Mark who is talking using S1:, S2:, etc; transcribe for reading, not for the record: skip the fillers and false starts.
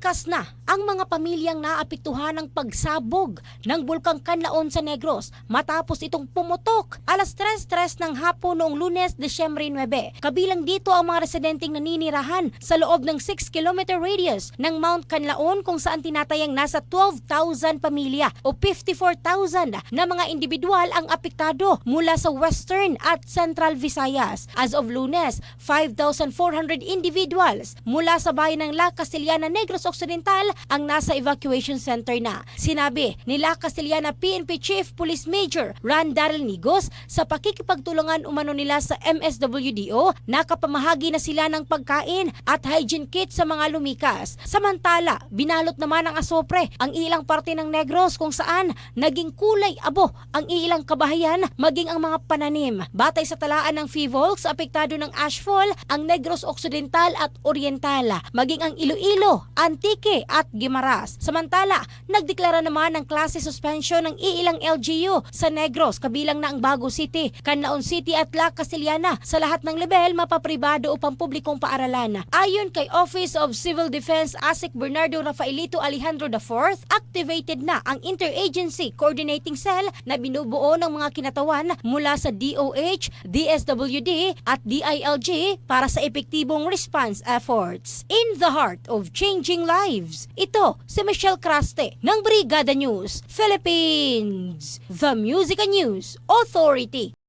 S1: Likas na ang mga pamilyang naapektuhan ng pagsabog ng Bulkang Kanlaon sa Negros matapos itong pumutok alas 3:03 ng hapon noong Lunes, Disyembre 9. Kabilang dito ang mga residenteng naninirahan sa loob ng 6-kilometer radius ng Mount Kanlaon kung saan tinatayang nasa 12,000 pamilya o 54,000 na mga individual ang apektado mula sa Western at Central Visayas. As of Lunes, 5,400 individuals mula sa bayan ng La Castellana, Negros Occidental ang nasa evacuation center na. Sinabi ni La Castellana PNP Chief Police Major Ran Daryl Nigos sa pakikipagtulungan umano nila sa MSWDO, nakapamahagi na sila ng pagkain at hygiene kit sa mga lumikas. Samantala, binalot naman ng asopre ang ilang parte ng Negros kung saan naging kulay abo ang ilang kabahayan maging ang mga pananim. Batay sa talaan ng FIVOLCS, apektado ng ashfall ang Negros Occidental at Oriental, maging ang Iloilo, Antique at Guimaras. Samantala, nagdeklara naman ng klase suspension ng iilang LGU sa Negros, kabilang na ang Bago City, Canlaon City at La Castellana. Sa lahat ng level, mapapribado o pampublikong paaralan. Ayon kay Office of Civil Defense ASIC Bernardo Rafaelito Alejandro IV, activated na ang Interagency Coordinating Cell na binubuo ng mga kinatawan mula sa DOH, DSWD at DILG para sa epektibong response efforts. In the heart of changing lives, ito si Michelle Craste ng Brigada News Philippines, the Music and News Authority.